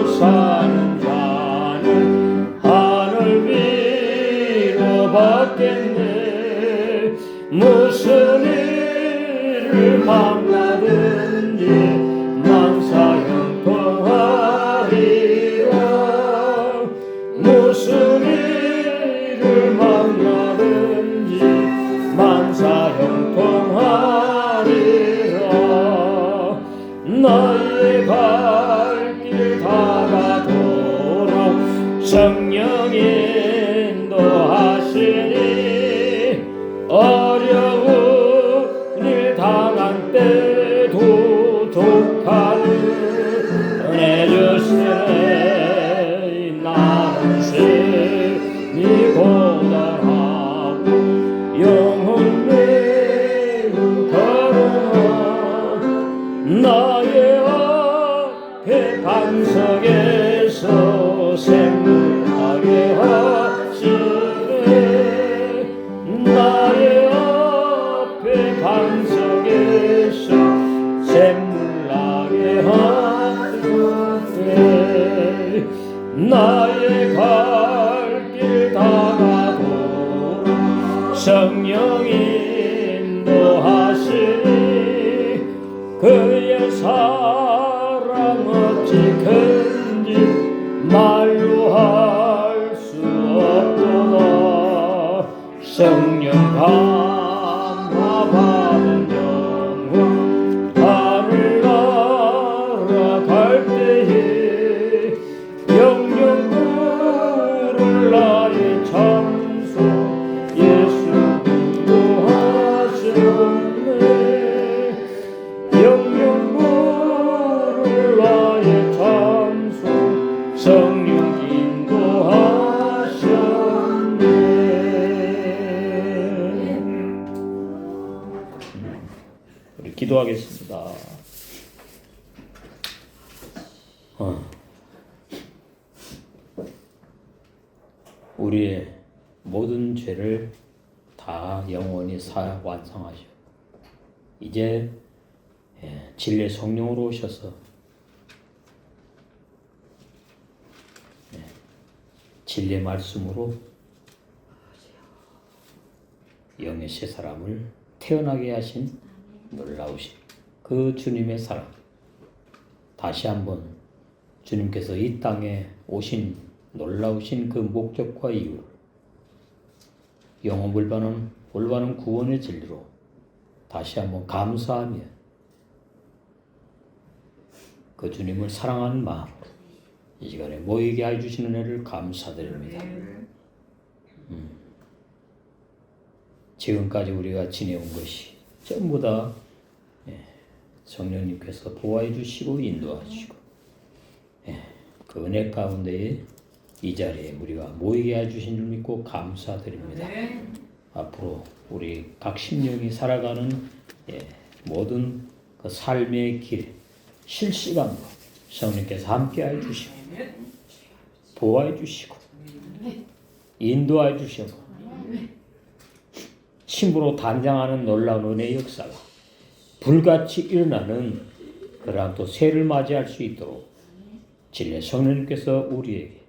사는 자는 하늘 위로 받겠네. 무슨 일을 만나든지 만사형통하리라. 무슨 일을 만나든지 만사형통하리라. 나의 갈 길 다가도록 성령이 인도하시니 어려운 일 당한 때도 독하는 은혜 주시네. 나는 심히 고단하고 영혼 매우 더러워. 나의 앞에 반석에서 샘물하게 하시네. 나의 앞에 반석에서 샘물나게 하시네. 나의 갈 길 다가도록 성령이 인도하시니 그의 사랑 어찌 큰지 말로 할 수 없도다. 성령 감화받은 영혼 하늘 날아갈 때에 영영 부를 나의 참소 예수 인도하셨네. 영영 부를 나의 참소 성령 인도하셨네. 우리 기도하겠습니다. 우리의 모든 죄를 다 영원히 사 완성하시오. 이제 진리의 성령으로 오셔서 진리의 말씀으로 영의 새 사람을 태어나게 하신 놀라우신 그 주님의 사랑, 다시 한번 주님께서 이 땅에 오신 놀라우신 그 목적과 이유를 영혼을 올바른 구원의 진리로 다시 한번 감사하며 그 주님을 사랑하는 마음으로 이 시간에 모이게 해주시는 은혜를 감사드립니다. 지금까지 우리가 지내온 것이 전부 다 성령님께서 보호해 주시고 인도해 주시고 그 은혜 가운데에 이 자리에 우리가 모이게 해주신 줄 믿고 감사드립니다. 앞으로 우리 각 심령이 살아가는 모든 그 삶의 길 실시간으로 성령께서 함께 해주시고 보호해 주시고 인도해 주시고 힘으로 단장하는 놀라운 은혜의 역사가 불같이 일어나는 그러한 또 새를 맞이할 수 있도록 진리의 성령님께서 우리에게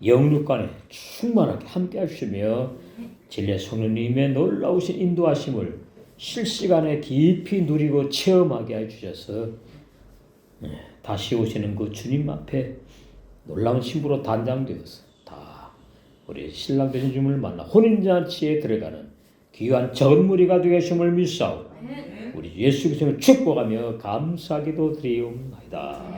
영육간에 충만하게 함께 하시며 진리의 성령님의 놀라우신 인도하심을 실시간에 깊이 누리고 체험하게 해주셔서 다시 오시는 그 주님 앞에 놀라운 신부로 단장되어서 다 우리 신랑 되신 주님을 만나 혼인잔치에 들어가는 귀한 적은 무리가 되심을 믿사오고 우리 예수 그리스도를 축복하며 감사기도 드리옵나이다.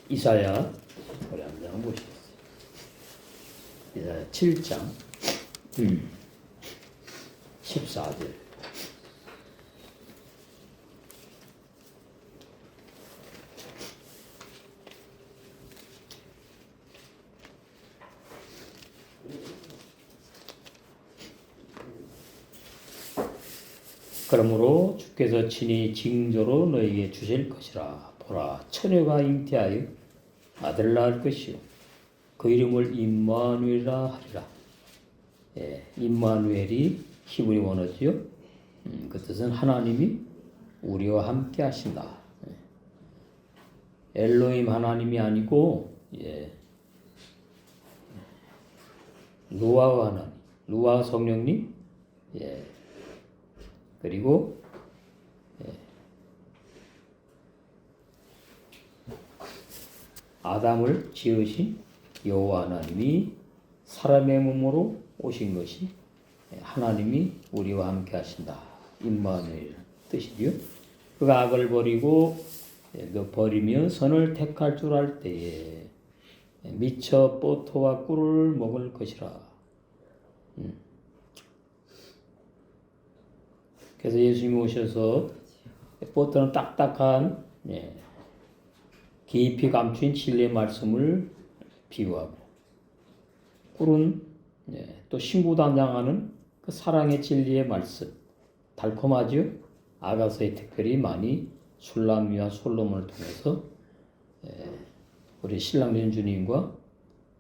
이사야 우리 한번 보시겠습니다. 이사야 7장 14절 그러므로 주께서 친히 징조로 너에게 주실 것이라. 보라, 처녀가 잉태하여 아들을 낳을 것이요 그 이름을 임마누엘이라 하리라. 임마누엘이 히브리 원어지요. 그 뜻은 하나님이 우리와 함께 하신다. 엘로힘 하나님이 아니고 루아 하나님, 루아 성령님, 그리고 아담을 지으신 여호와 하나님이 사람의 몸으로 오신 것이 하나님이 우리와 함께 하신다. 임마누엘 뜻이지요. 그가 악을 버리고 버리며 선을 택할 줄 알 때에 미쳐 뽀토와 꿀을 먹을 것이라. 그래서 예수님이 오셔서 뽀토는 딱딱한 깊이 감추인 진리의 말씀을 비유하고, 꿀은 또 신부단장하는 그 사랑의 진리의 말씀, 달콤하죠. 아가서에 특별히 많이 술람미와 솔로몬을 통해서 우리 신랑 된 주님과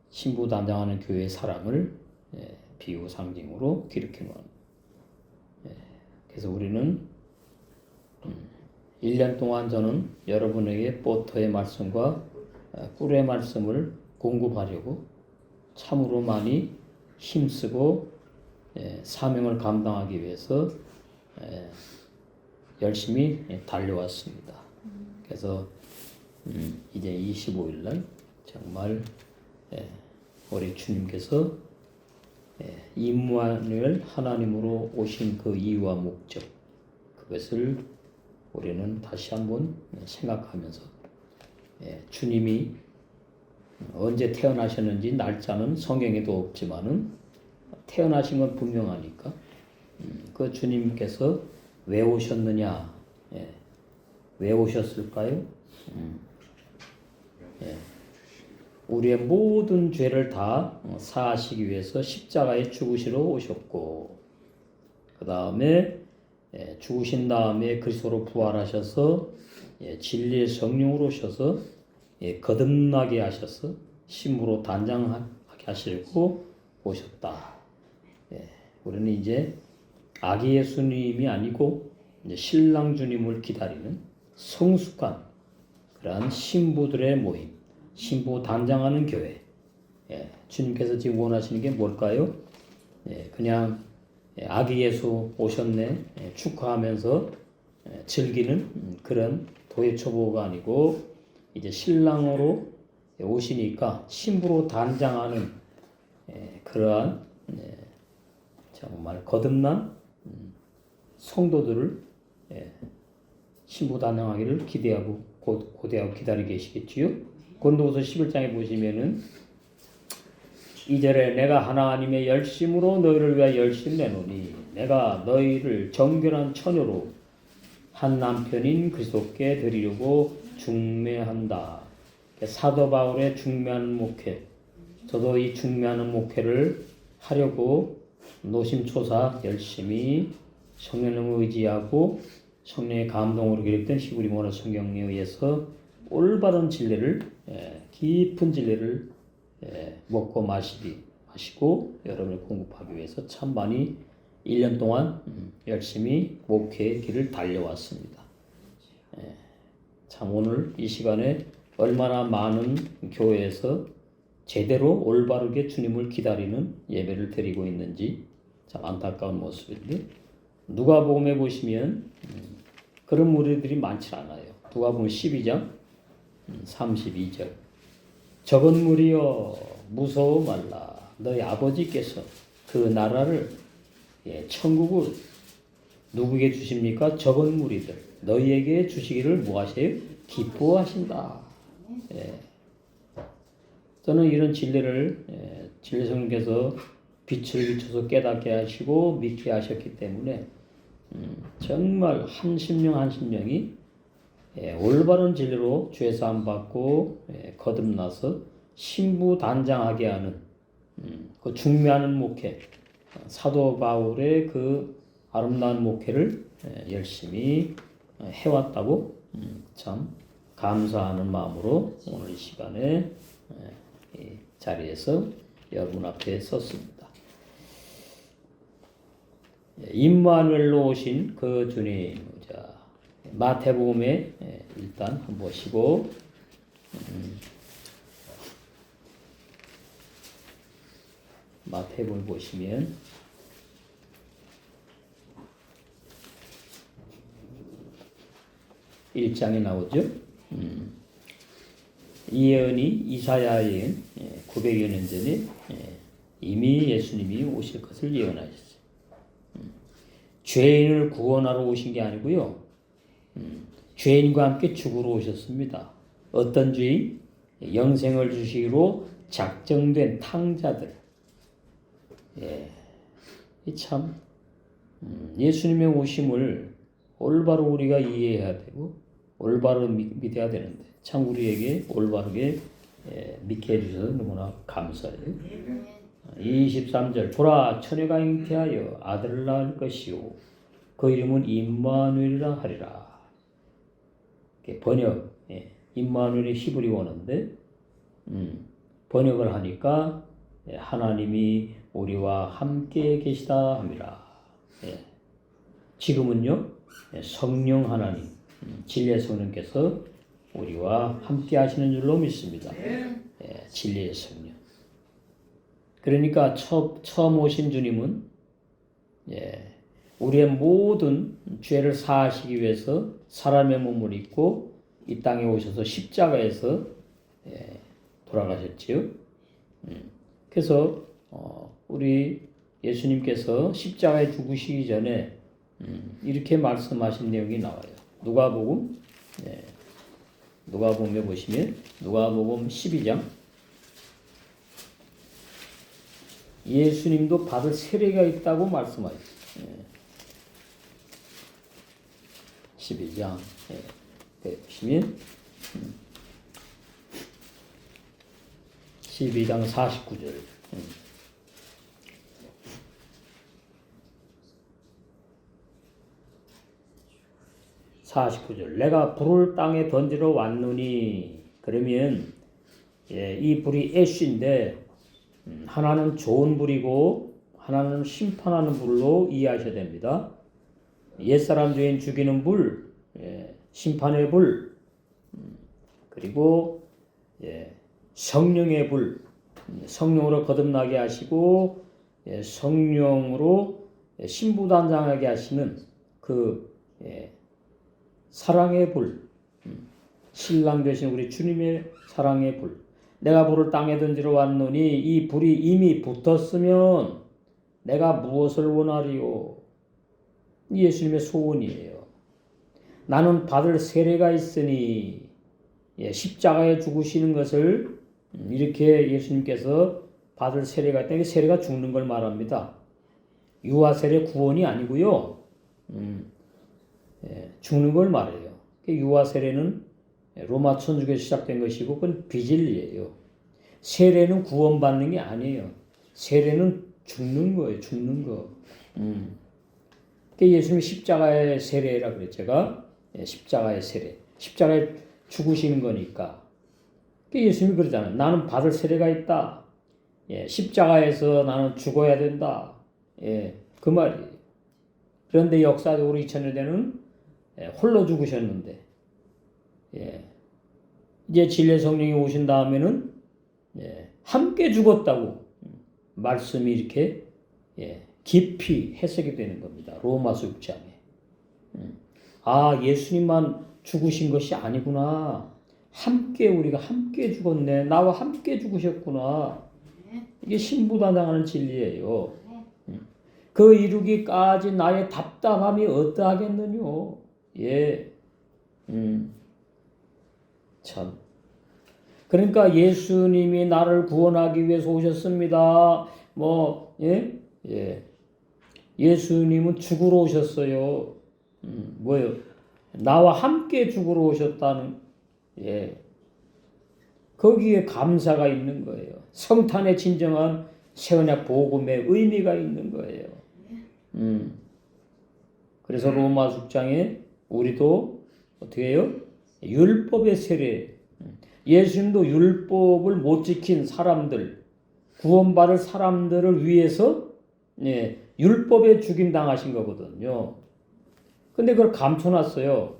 신부 단장하는 교회의 사랑을 비유 상징으로 기록해 놓은. 그래서 우리는 1년 동안 저는 여러분에게 뽀터의 말씀과 꿀의 말씀을 공급하려고 참으로 많이 힘쓰고 사명을 감당하기 위해서 열심히 달려왔습니다. 그래서 이제 25일 날 정말 우리 주님께서 임마누엘 하나님으로 오신 그 이유와 목적, 그것을 우리는 다시 한번 생각하면서 주님이 언제 태어나셨는지 날짜는 성경에도 없지만은 태어나신 건 분명하니까 그 주님께서 왜 오셨느냐, 왜 오셨을까요? 우리의 모든 죄를 다 사하시기 위해서 십자가에 죽으시러 오셨고, 그 다음에 죽으신 다음에 그리스도로 부활하셔서 진리의 성령으로 오셔서 거듭나게 하셔서 신부로 단장하게 하시고 오셨다. 우리는 이제 아기 예수님이 아니고 이제 신랑 주님을 기다리는 성숙한 그러한 신부들의 모임, 신부 단장하는 교회. 주님께서 지금 원하시는 게 뭘까요? 그냥 아기 예수 오셨네 축하하면서 즐기는 그런 도예초보가 아니고 이제 신랑으로 오시니까 신부로 단장하는 그러한 정말 거듭난 성도들을 신부 단장하기를 기대하고 고대하고 기다리고 계시겠지요. 고린도후서 11장에 보시면은 2절에 내가 하나님의 열심으로 너희를 위하여 열심 내노니 내가 너희를 정결한 처녀로 한 남편인 그리스도께 드리려고 중매한다. 사도 바울의 중매하는 목회, 저도 이 중매하는 목회를 하려고 노심초사 열심히 성령을 의지하고 성령의 감동으로 기록된 히브리 원어 성경에 의해서 올바른 진리를, 깊은 진리를 먹고 마시고 여러분을 공급하기 위해서 참 많이 1년 동안 열심히 목회의 길을 달려왔습니다. 참 오늘 이 시간에 얼마나 많은 교회에서 제대로 올바르게 주님을 기다리는 예배를 드리고 있는지 참 안타까운 모습인데, 누가복음에 보시면 그런 무리들이 많지 않아요. 누가복음 12장 32절 적은 무리여 무서워 말라. 너희 아버지께서 그 나라를 천국을 누구에게 주십니까? 적은 무리들 너희에게 주시기를 뭐하세요? 기뻐하신다. 저는 이런 진리를 진리 성령께서 빛을 비춰서 깨닫게 하시고 믿게 하셨기 때문에 정말 한 심령 한 심령이 올바른 진리로 죄사함 받고 거듭나서 신부 단장하게 하는 그 중매하는 목회, 사도 바울의 그 아름다운 목회를 열심히 해왔다고 참 감사하는 마음으로 오늘 이 시간에 이 자리에서 여러분 앞에 섰습니다. 임마누엘로 오신 그 주님, 자, 마태복음에 일단 한번 보시고 마태복음 보시면 1장에 나오죠. 이 예언이 이사야 예언 900여 년 전에 이미 예수님이 오실 것을 예언하셨어요. 죄인을 구원하러 오신 게 아니고요. 죄인과 함께 죽으러 오셨습니다. 어떤 죄인? 영생을 주시기로 작정된 탕자들. 참 예수님의 오심을 올바로 우리가 이해해야 되고 올바로 믿어야 되는데 참 우리에게 올바르게 믿게 해주셔서 너무나 감사해요. 23절 보라 처녀가 잉태하여 아들을 낳을 것이요 그 이름은 임마누엘이라 하리라. 번역 임마누엘이 히브리 원어인데 번역을 하니까 하나님이 우리와 함께 계시다 합니다. 지금은요 성령 하나님 진리의 성령께서 우리와 함께 하시는 줄로 믿습니다. 진리의 성령. 그러니까 처음 오신 주님은 우리의 모든 죄를 사하시기 위해서 사람의 몸을 입고 이 땅에 오셔서 십자가에서 돌아가셨지요. 그래서 우리 예수님께서 십자가에 죽으시기 전에 이렇게 말씀하신 내용이 나와요. 누가복음에 보시면 누가복음 12장 예수님도 받을 세례가 있다고 말씀하셨어요. 12장 보시면 12장 49절 49절 내가 불을 땅에 던지러 왔노니 그러면 이 불이 애쉬인데 하나는 좋은 불이고 하나는 심판하는 불로 이해하셔야 됩니다. 옛사람 죄인 죽이는 불, 심판의 불, 그리고 성령의 불, 성령으로 거듭나게 하시고 성령으로 신부단장하게 하시는 그 사랑의 불, 신랑 되신 우리 주님의 사랑의 불. 내가 불을 땅에 던지러 왔노니 이 불이 이미 붙었으면 내가 무엇을 원하리요? 예수님의 소원이에요. 나는 받을 세례가 있으니 십자가에 죽으시는 것을 이렇게 예수님께서 받을 세례가 있다. 세례가 죽는 걸 말합니다. 유아 세례 구원이 아니고요. 죽는 걸 말해요. 유아 세례는 로마 천주교에서 시작된 것이고 그건 비진리예요. 세례는 구원받는 게 아니에요. 세례는 죽는 거예요. 죽는 거. 예수님이 십자가의 세례라 그랬죠. 제가 십자가의 세례. 십자가에 죽으시는 거니까. 예수님이 그러잖아요. 나는 받을 세례가 있다. 십자가에서 나는 죽어야 된다. 그 말이에요. 그런데 역사적으로 2000년 되는 홀로 죽으셨는데 이제 진리의 성령이 오신 다음에는 함께 죽었다고 말씀이 이렇게 깊이 해석이 되는 겁니다. 로마서 6장에. 아, 예수님만 죽으신 것이 아니구나. 함께 우리가 함께 죽었네. 나와 함께 죽으셨구나. 이게 신부단장하는 진리예요. 그 이루기까지 나의 답답함이 어떠하겠느뇨. 참. 그러니까 예수님이 나를 구원하기 위해서 오셨습니다. 예수님은 죽으러 오셨어요. 뭐예요? 나와 함께 죽으러 오셨다는, 거기에 감사가 있는 거예요. 성탄의 진정한 새언약 복음의 의미가 있는 거예요. 그래서 로마 6장에 우리도 어떻게 해요? 율법의 세례. 예수님도 율법을 못 지킨 사람들, 구원받을 사람들을 위해서 율법에 죽임 당하신 거거든요. 근데 그걸 감춰놨어요.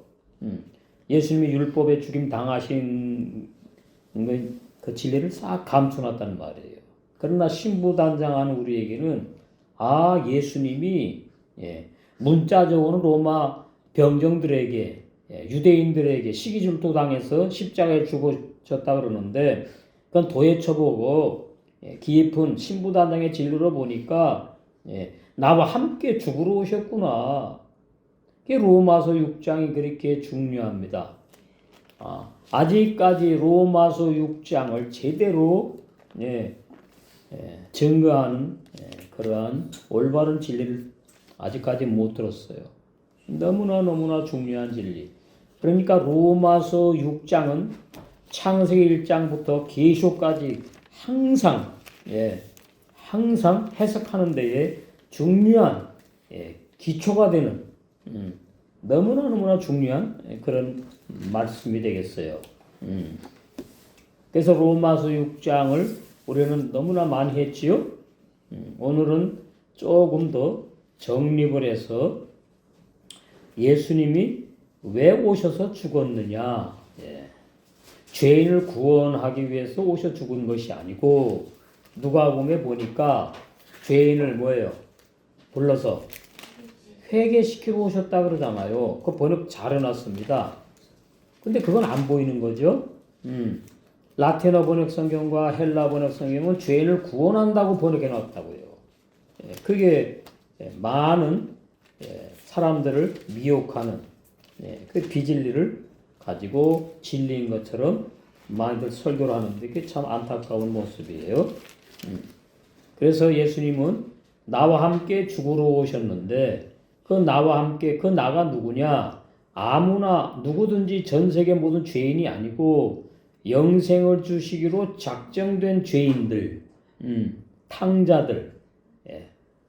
예수님이 율법에 죽임 당하신 그 진리를 싹 감춰놨다는 말이에요. 그러나 신부단장하는 우리에게는 예수님이 문자적으로는 로마 병정들에게 유대인들에게 시기질투 당해서 십자가에 죽으셨다 그러는데 그건 도예처보고 깊은 신부단장의 진로로 보니까 나와 함께 죽으러 오셨구나. 그게 로마서 6장이 그렇게 중요합니다. 아직까지 로마서 6장을 제대로 증거하는 그러한 올바른 진리를 아직까지 못 들었어요. 너무나 중요한 진리. 그러니까 로마서 6장은 창세기 1장부터 계시록까지 항상 해석하는 데에 중요한 기초가 되는 너무나 중요한 그런 말씀이 되겠어요. 그래서 로마서 6장을 우리는 너무나 많이 했지요. 오늘은 조금 더 정립을 해서 예수님이 왜 오셔서 죽었느냐. 죄인을 구원하기 위해서 오셔 죽은 것이 아니고 누가복음에 보니까 죄인을 불러서 회개시키러 오셨다 그러잖아요. 그 번역 잘 해놨습니다. 근데 그건 안 보이는 거죠. 라틴어 번역 성경과 헬라 번역 성경은 죄인을 구원한다고 번역해 놨다고요. 그게 많은 사람들을 미혹하는 그 비진리를 가지고 진리인 것처럼 많이들 설교를 하는데 그게 참 안타까운 모습이에요. 그래서 예수님은 나와 함께 죽으러 오셨는데 그 나와 함께 그 나가 누구냐? 아무나 누구든지 전 세계 모든 죄인이 아니고 영생을 주시기로 작정된 죄인들, 탕자들,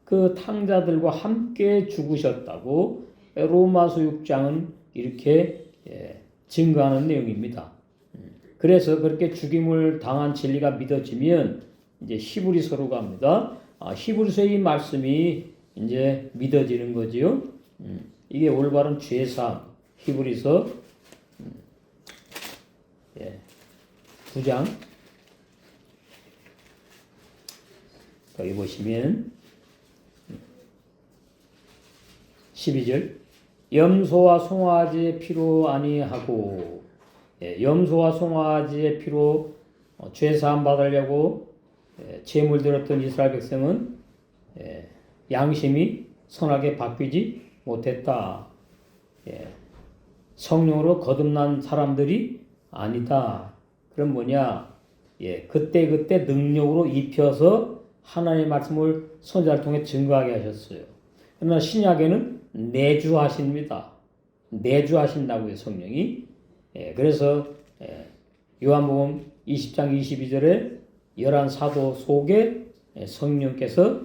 그 탕자들과 함께 죽으셨다고 로마서 6장은 이렇게 증거하는 내용입니다. 그래서 그렇게 죽임을 당한 진리가 믿어지면 이제 히브리서로 갑니다. 히브리서의 말씀이 이제 믿어지는 거지요. 이게 올바른 죄사함. 히브리서 9장 여기 보시면 12절 염소와 송아지의 피로 아니하고 염소와 송아지의 피로 죄사함 받으려고 제물 드렸던 이스라엘 백성은 양심이 선하게 바뀌지 못했다. 성령으로 거듭난 사람들이 아니다. 그럼 뭐냐? 그때 능력으로 입혀서 하나님의 말씀을 선지자를 통해 증거하게 하셨어요. 그러나 신약에는 내주하십니다. 내주하신다고요, 성령이. 그래서 요한복음 20장 22절에 11사도 속에 성령께서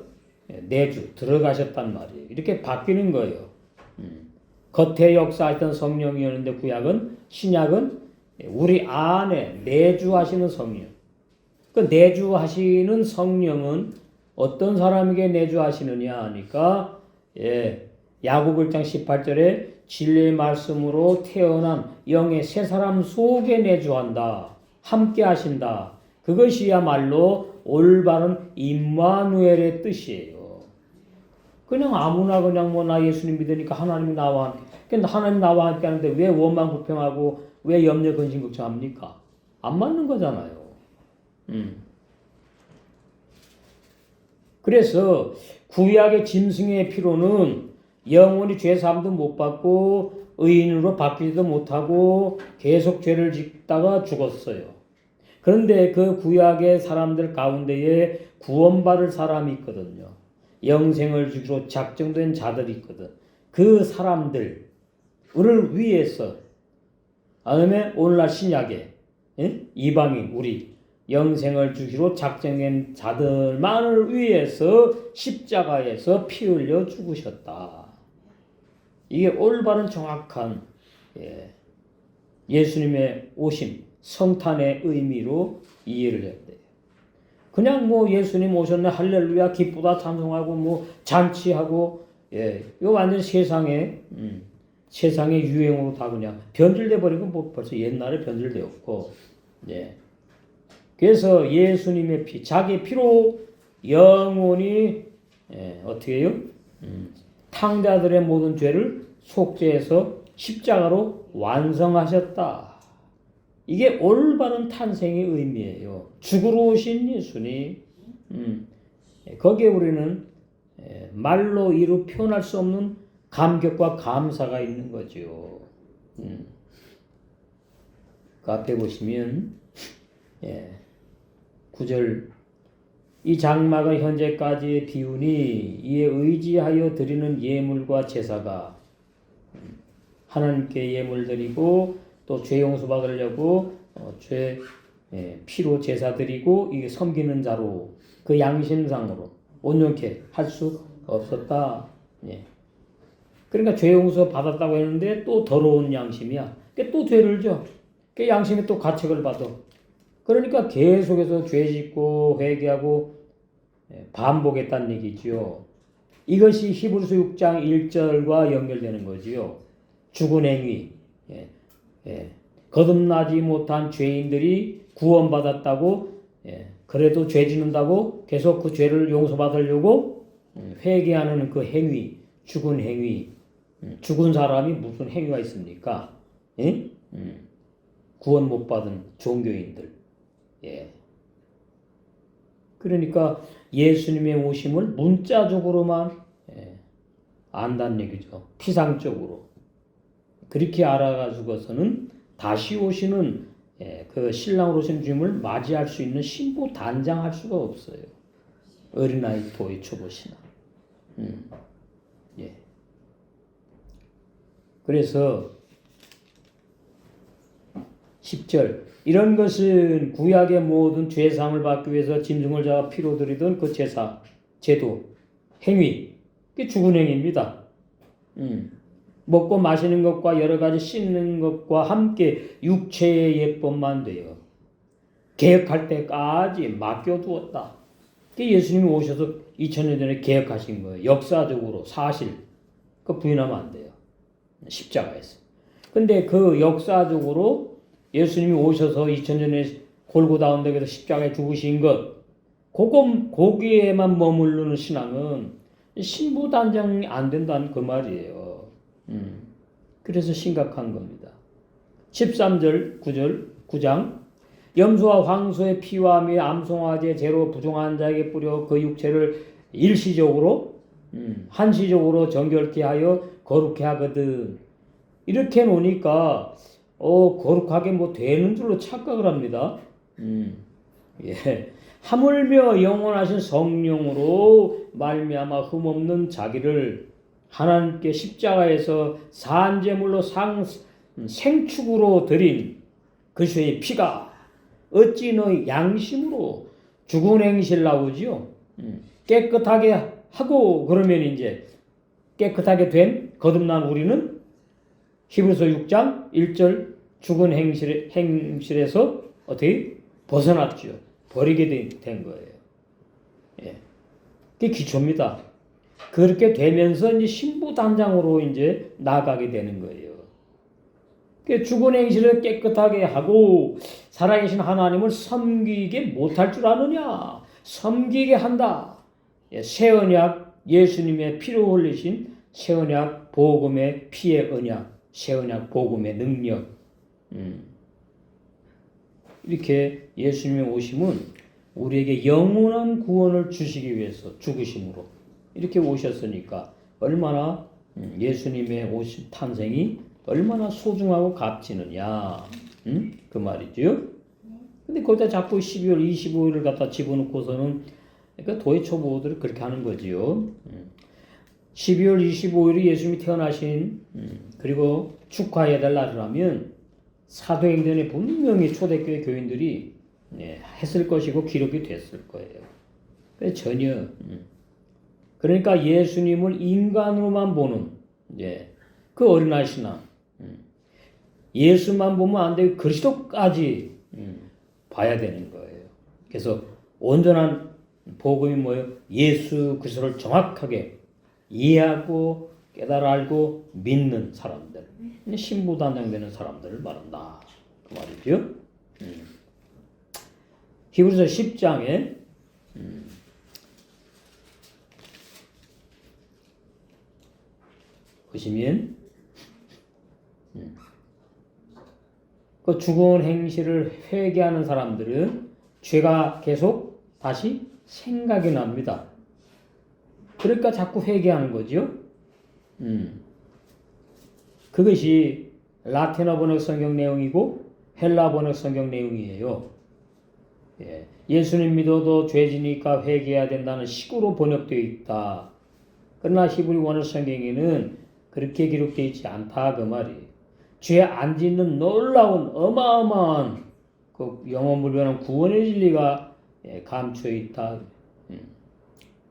내주 들어가셨단 말이에요. 이렇게 바뀌는 거예요. 겉에 역사했던 성령이었는데 신약은 우리 안에 내주하시는 성령. 그 내주하시는 성령은 어떤 사람에게 내주하시느냐 하니까 야고보 1장 18절에 진리의 말씀으로 태어난 영의 새 사람 속에 내주한다. 함께 하신다. 그것이야말로 올바른 임마누엘의 뜻이에요. 그냥 아무나 나 예수님 믿으니까 하나님이 나와 함께. 근데 하나님 나와 함께 하는데 왜 원망 불평하고 왜 염려 근심 걱정합니까? 안 맞는 거잖아요. 그래서 구약의 짐승의 피로는 영원히 죄사함도 못 받고 의인으로 바뀌지도 못하고 계속 죄를 짓다가 죽었어요. 그런데 그 구약의 사람들 가운데에 구원받을 사람이 있거든요. 영생을 주기로 작정된 자들이 있거든. 그 사람들을 위해서 다음에 오늘날 신약에 이방인 우리 영생을 주기로 작정된 자들만을 위해서 십자가에서 피 흘려 죽으셨다. 이게 올바른 정확한 예수님의 오심, 성탄의 의미로 이해를 해야 돼요. 그냥 뭐 예수님 오셨네 할렐루야 기쁘다 찬송하고 뭐 잔치하고 이거 완전 세상의 유행으로 다 그냥 변질돼 버리고 뭐 벌써 옛날에 변질되었고 그래서 예수님의 피, 자기 피로 영원히 어떻게 해요? 탕자들의 모든 죄를 속죄해서 십자가로 완성하셨다. 이게 올바른 탄생의 의미예요. 죽으러 오신 예수님. 거기에 우리는 말로 이루 표현할 수 없는 감격과 감사가 있는 거죠. 그 앞에 보시면 9절 이 장막은 현재까지의 비우니 이에 의지하여 드리는 예물과 제사가 하나님께 예물 드리고 또 죄 용서 받으려고 피로 제사 드리고 이게 섬기는 자로 그 양심상으로 온전케 할 수 없었다. 그러니까 죄 용서 받았다고 했는데 또 더러운 양심이야. 또 죄를 져. 그 양심이 또 가책을 받아. 그러니까 계속해서 죄 짓고 회개하고 반복했다는 얘기지요. 이것이 히브리서 6장 1절과 연결되는 거지요. 죽은 행위. 거듭나지 못한 죄인들이 구원받았다고 그래도 죄 짓는다고 계속 그 죄를 용서받으려고 회개하는 그 행위, 죽은 행위. 죽은 사람이 무슨 행위가 있습니까? 구원 못 받은 종교인들. 그러니까 예수님의 오심을 문자적으로만 안다는 얘기죠. 피상적으로. 그렇게 알아가지고서는 다시 오시는 그 신랑으로 오신 주님을 맞이할 수 있는 신부 단장할 수가 없어요. 어린아이 도의 초보시나. 그래서 10절 이런 것은 구약의 모든 죄상을 받기 위해서 짐승을 잡아 피로 드리던 그 제사, 제도, 행위, 그게 죽은 행위입니다. 먹고 마시는 것과 여러 가지 씻는 것과 함께 육체의 예법만 돼요. 개혁할 때까지 맡겨두었다. 그게 예수님이 오셔서 2000년 전에 개혁하신 거예요. 역사적으로 사실. 그 부인하면 안 돼요. 십자가에서. 근데 그 역사적으로 예수님이 오셔서 2000년 전에 골고다 언덕에서 십자가에 죽으신 것, 거기에만 머무르는 신앙은 신부 단장이 안 된다는 그 말이에요. 그래서 심각한 겁니다. 13절, 9장 염소와 황소의 피와 및 암송아지의 재로 부정한 자에게 뿌려 그 육체를 일시적으로 한시적으로 정결케 하여 거룩케 하거든. 이렇게 놓으니까 거룩하게 뭐 되는 줄로 착각을 합니다. 하물며 영원하신 성령으로 말미암아 흠없는 자기를 하나님께 십자가에서 산제물로 생축으로 드린 그리스도의 피가 어찌 너희 양심으로 죽은 행실 나오지요? 깨끗하게 하고 그러면 이제 깨끗하게 된 거듭난 우리는 히브리서 6장 1절 죽은 행실에서 어떻게 벗어났죠. 버리게 된 거예요. 그게 기초입니다. 그렇게 되면서 이제 신부 단장으로 이제 나아가게 되는 거예요. 그 죽은 행실을 깨끗하게 하고 살아계신 하나님을 섬기게 못할 줄 아느냐? 섬기게 한다. 새 언약 예수님의 피로 흘리신 새 언약 복음의 피의 언약, 새 언약 복음의 능력. 이렇게 예수님의 오심은 우리에게 영원한 구원을 주시기 위해서 죽으심으로 이렇게 오셨으니까 얼마나 예수님의 오심 탄생이 얼마나 소중하고 값지느냐 그 말이죠. 근데 거기다 자꾸 12월 25일을 갖다 집어넣고서는 그러니까 도의 초보들이 그렇게 하는 거지요. 12월 25일이 예수님이 태어나신 그리고 축하해야 될 날이라면 사도행전에 분명히 초대교회 교인들이 했을 것이고 기록이 됐을 거예요. 그래서 전혀 그러니까 예수님을 인간으로만 보는 그 어린아이 신앙. 예수만 보면 안 되고 그리스도까지 봐야 되는 거예요. 그래서 온전한 복음이 뭐예요? 예수 그리스도를 정확하게 이해하고 깨달아 알고 믿는 사람들, 신부단장되는 사람들을 말한다. 그 말이죠. 히브리서 10장에 보시면 그 죽은 행실을 회개하는 사람들은 죄가 계속 다시 생각이 납니다. 그러니까 자꾸 회개하는 거죠. 그것이 라틴어 번역 성경 내용이고 헬라 번역 성경 내용이에요. 예. 예수님 믿어도 죄지니까 회개해야 된다는 식으로 번역되어 있다. 그러나 히브리 원어 성경에는 그렇게 기록되어 있지 않다 그 말이에요. 죄 안 짓는 놀라운 어마어마한 그 영원불변한 구원의 진리가 감추어 있다.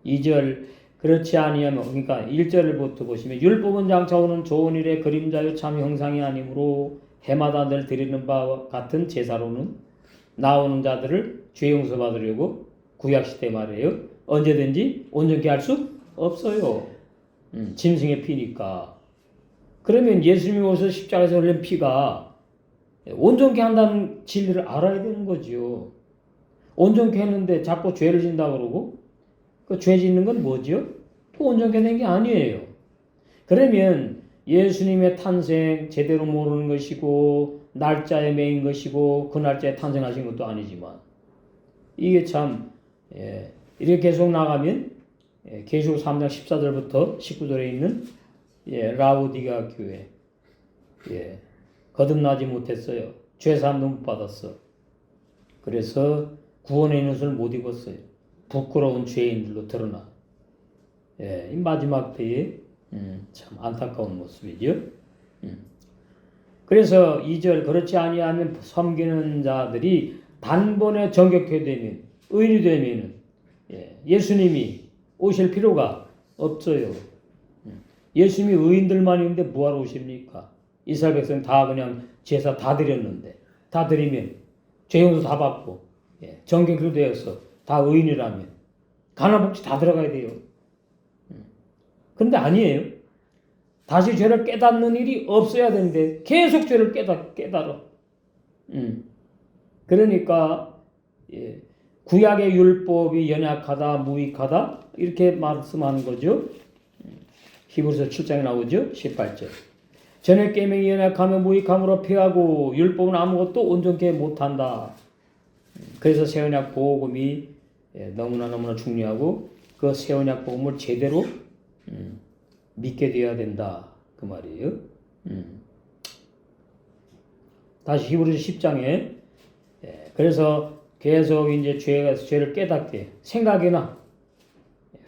2절 그렇지 아니하면 그러니까 1절부터 보시면 율법은 장차 오는 좋은 일의 그림자요 참 형상이 아니므로 해마다 늘 드리는 바와 같은 제사로는 나오는 자들을 죄 용서 받으려고 구약시대 말이에요. 언제든지 온전케 할 수 없어요. 짐승의 피니까. 그러면 예수님이 오셔서 십자가에서 흘린 피가 온전케 한다는 진리를 알아야 되는 거죠. 온전케 했는데 자꾸 죄를 진다 그러고 그 죄 짓는 건 뭐죠? 그 온전케 된 게 아니에요. 그러면 예수님의 탄생 제대로 모르는 것이고 날짜에 매인 것이고 그 날짜에 탄생하신 것도 아니지만 이게 참 이렇게 계속 나가면 계시록 3장 14절부터 19절에 있는 라우디가 교회 거듭나지 못했어요. 죄사함도 못 받았어. 그래서 구원의 옷을 못 입었어요. 부끄러운 죄인들로 드러나. 이 마지막 때에 참 안타까운 모습이죠. 그래서 2절 그렇지 아니하면 섬기는 자들이 단번에 정결케 되면 의인이 되면 예수님이 오실 필요가 없어요. 예수님이 의인들만 있는데 뭐하러 오십니까? 이스라엘 백성 다 그냥 제사 다 드렸는데 다 드리면 죄 용서 다 받고 정결케 되어서 다 의인이라면 가나안 복지 다 들어가야 돼요. 그런데 아니에요. 다시 죄를 깨닫는 일이 없어야 되는데 계속 죄를 깨달아. 그러니까 구약의 율법이 연약하다, 무익하다 이렇게 말씀하는 거죠. 히브리서 7장에 나오죠. 18절. 전에 계명이 연약하며 무익함으로 피하고 율법은 아무것도 온전케 못한다. 그래서 새 언약 복음이 너무나 중요하고 그 새 언약 복음을 제대로 믿게 되어야 된다. 그 말이에요. 다시 히브리서 10장에 그래서 계속 이제 죄를 깨닫게 생각이나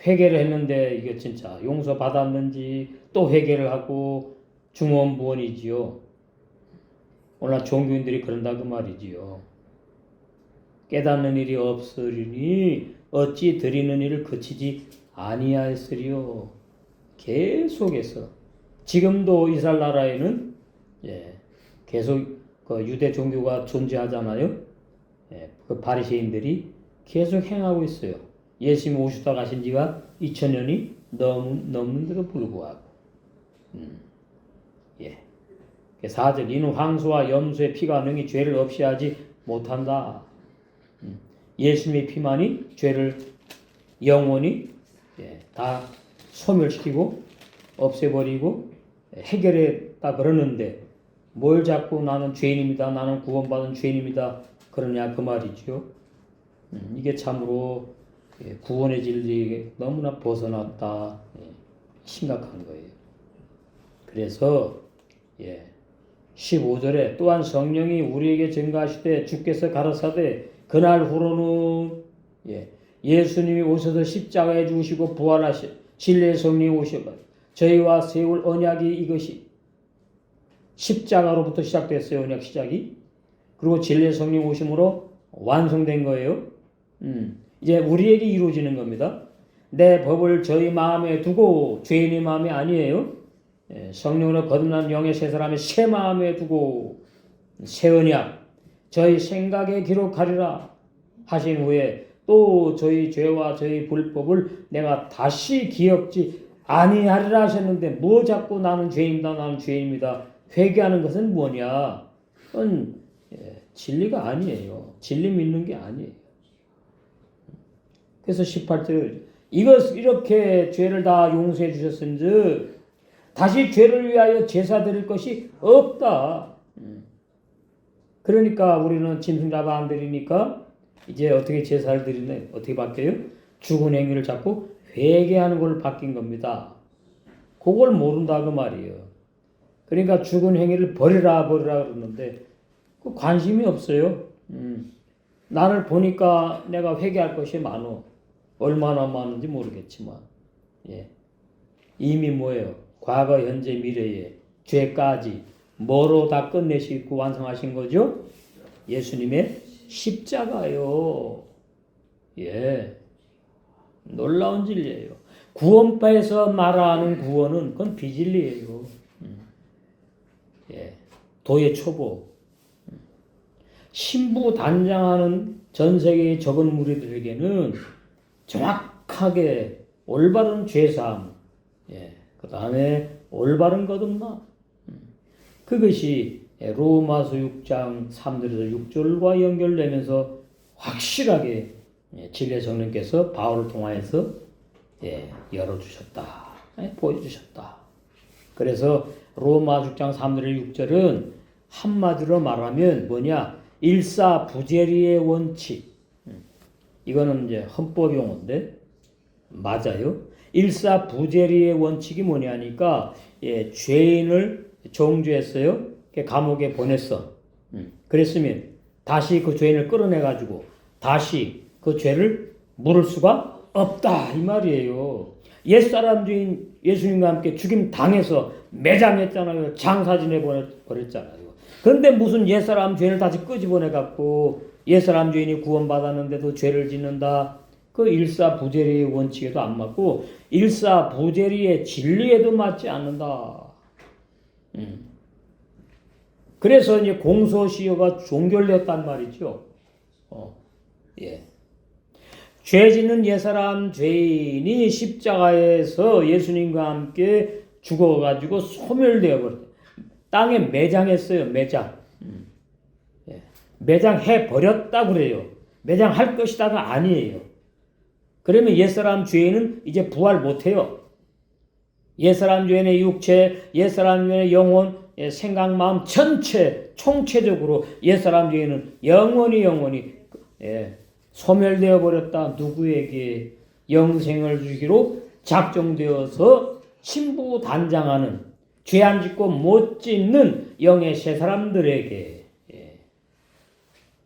회개를 했는데 이게 진짜 용서 받았는지 또 회개를 하고 중원부원이지요. 오늘 종교인들이 그런다 그 말이지요. 깨닫는 일이 없으리니 어찌 드리는 일을 그치지 아니하였으리요. 계속해서 지금도 이스라엘 나라에는 계속 그 유대 종교가 존재하잖아요. 그 바리새인들이 계속 행하고 있어요. 예수님이 오시다 가신 지가 2000년이 넘는데도 불구하고. 4절 이는 황소와 염소의 피가 능히 죄를 없이 하지 못한다. 예수님의 피만이 죄를 영원히 다 소멸시키고 없애버리고 해결했다 그러는데 뭘 자꾸 나는 죄인입니다. 나는 구원받은 죄인입니다. 그러냐 그 말이죠. 이게 참으로 구원의 진리에 너무나 벗어났다. 심각한 거예요. 그래서 15절에 또한 성령이 우리에게 증거하시되 주께서 가라사대 그날 후로는 예수님이 오셔서 십자가에 죽으시고 부활하시 진리의 성령이 오셔가 저희와 세울 언약이 이것이 십자가로부터 시작됐어요. 언약 시작이. 그리고 진리의 성령 오심으로 완성된 거예요. 이제 우리에게 이루어지는 겁니다. 내 법을 저희 마음에 두고 죄인의 마음이 아니에요. 성령으로 거듭난 영의 새 사람의 새 마음에 두고 새 언약 저희 생각에 기록하리라 하신 후에 또 저희 죄와 저희 불법을 내가 다시 기억지 아니하리라 하셨는데 뭐 자꾸 나는 죄인이다 나는 죄인입니다 회개하는 것은 뭐냐? 그건 진리가 아니에요. 진리 믿는 게 아니에요. 그래서 18절 이렇게 죄를 다 용서해 주셨은즉 다시 죄를 위하여 제사 드릴 것이 없다. 그러니까 우리는 짐승잡아 안 드리니까 이제 어떻게 제사를 드리네? 어떻게 바뀌어요? 죽은 행위를 자꾸 회개하는 걸로 바뀐 겁니다. 그걸 모른다 그 말이에요. 그러니까 죽은 행위를 버리라 그러는데 그 관심이 없어요. 나를 보니까 내가 회개할 것이 많어. 얼마나 많은지 모르겠지만 이미 뭐예요? 과거, 현재, 미래의 죄까지 뭐로 다 끝내시고 완성하신 거죠? 예수님의 십자가요. 놀라운 진리예요. 구원파에서 말하는 구원은 그건 비진리예요. 도의 초보. 신부단장하는 전 세계의 적은 무리들에게는 정확하게 올바른 죄사함, 그 다음에 올바른 거듭남. 그것이 로마서 6장 3절에서 6절과 연결되면서 확실하게 진리의 성령께서 바울을 통하여서 열어주셨다, 보여주셨다. 그래서 로마 6장 3절에 6절은 한마디로 말하면 뭐냐? 일사부재리의 원칙. 이거는 이제 헌법 용어인데 맞아요. 일사부재리의 원칙이 뭐냐니까 죄인을 정죄했어요. 감옥에 보냈어. 그랬으면 다시 그 죄인을 끌어내 가지고 다시 그 죄를 물을 수가 없다 이 말이에요. 옛사람 주인 예수님과 함께 죽임 당해서 매장했잖아요. 장사 지내버렸잖아요. 그런데 무슨 옛사람 죄를 다시 끄집어내 갖고 옛사람 죄인이 구원받았는데도 죄를 짓는다. 그 일사부재리의 원칙에도 안 맞고 일사부재리의 진리에도 맞지 않는다. 그래서 이제 공소시효가 종결되었단 말이죠. 죄 짓는 옛사람 죄인이 십자가에서 예수님과 함께 죽어가지고 소멸되어 버렸어요. 땅에 매장했어요. 매장해 버렸다 그래요. 매장할 것이다가 아니에요. 그러면 옛사람 죄인은 이제 부활 못해요. 옛사람 죄인의 육체, 옛사람 죄인의 영혼, 생각, 마음 전체 총체적으로 옛사람 죄인은 영원히 소멸되어 버렸다. 누구에게? 영생을 주기로 작정되어서 신부단장하는 죄 안 짓고 못 짓는 영의 새 사람들에게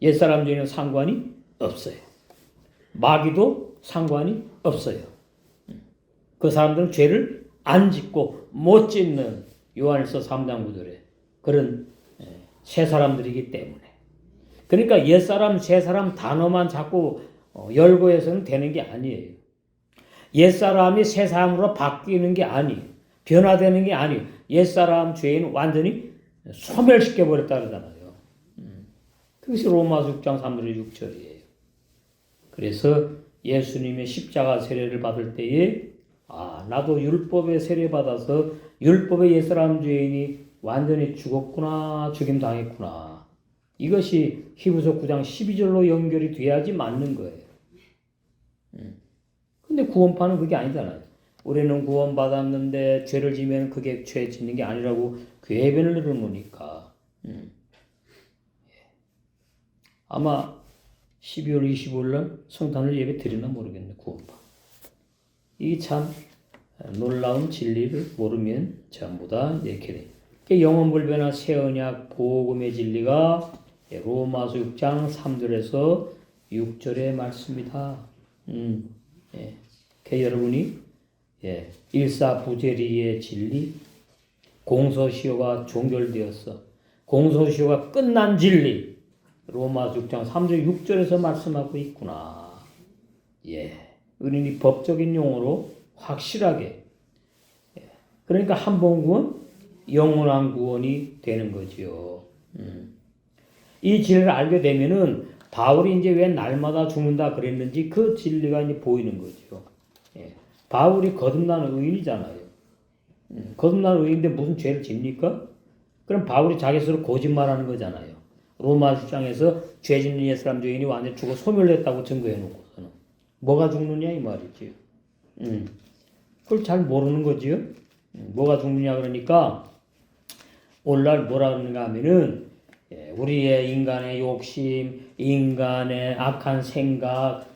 옛사람 죄인은 상관이 없어요. 마귀도 상관이 없어요. 그 사람들은 죄를 안 짓고 못 짓는 요한일서 3장 9절에 그런 새 사람들이기 때문에. 그러니까 옛사람, 새사람 단어만 자꾸 열고 해서는 되는 게 아니에요. 옛사람이 새사람으로 바뀌는 게 아니에요. 변화되는 게 아니에요. 옛사람 죄인은 완전히 소멸시켜버렸다 그러잖아요. 그것이 로마서 6장 3절에 6절이에요. 그래서 예수님의 십자가 세례를 받을 때에 나도 율법의 세례 받아서 율법의 옛사람 죄인이 완전히 죽었구나, 죽임 당했구나. 이것이 히브리서 9장 12절로 연결이 돼야지 맞는 거예요. 근데 구원파는 그게 아니잖아요. 우리는 구원받았는데 죄를 지면 그게 죄 짓는 게 아니라고 궤변을 내려놓으니까. 아마 12월 25일 날 성탄을 예배 드리나 모르겠네, 구원파. 이 참 놀라운 진리를 모르면 전부 다 이렇게 돼. 영원불변한 새 언약 복음의 진리가 로마서 6장 3절에서 6절의 말씀이다. 여러분이 일사부재리의 진리, 공소시효가 종결되었어. 공소시효가 끝난 진리, 로마서 6장 3절 6절에서 말씀하고 있구나. 우리는 법적인 용어로 확실하게 그러니까 한 번 구원, 영원한 구원이 되는 거지요. 이 진리를 알게 되면은 바울이 이제 왜 날마다 죽는다 그랬는지 그 진리가 이제 보이는 거죠. 예. 바울이 거듭난 의인이잖아요. 거듭난 의인인데 무슨 죄를 집니까? 그럼 바울이 자기 스스로 거짓말하는 거잖아요. 로마 10장에서 죄 짓는 옛사람 죄인이 완전 죽어 소멸했다고 증거해 놓고서는 뭐가 죽느냐 이 말이지. 그걸 잘 모르는 거지요. 뭐가 죽느냐 그러니까 오늘날 뭐라 그러는가 하면은 우리의 인간의 욕심, 인간의 악한 생각,